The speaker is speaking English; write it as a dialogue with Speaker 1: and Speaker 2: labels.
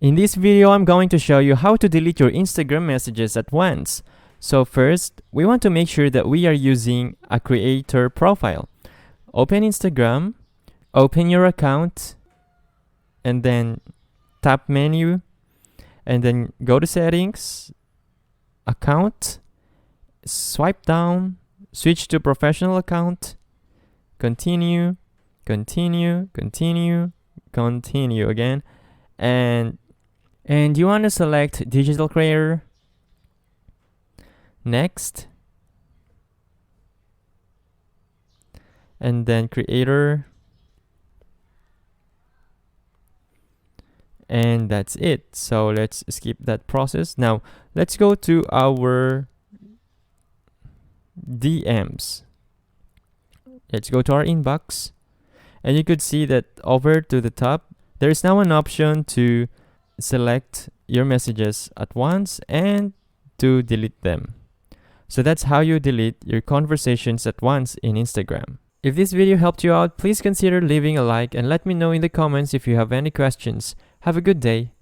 Speaker 1: In this video, I'm going to show you how to delete your Instagram messages at once. So first, we want to make sure that we are using a creator profile. Open Instagram, open your account, and then tap menu, and then go to settings, account, swipe down, switch to professional account, continue, continue, continue, continue again, and you want to select digital creator. Next, and then creator, and that's it. So let's skip that process. Now let's go to our DMs. Let's go to our inbox, and you could see that over to the top there is now an option to select your messages at once and to delete them. So that's how you delete your conversations at once in Instagram. If this video helped you out, please consider leaving a like and let me know in the comments if you have any questions. Have a good day.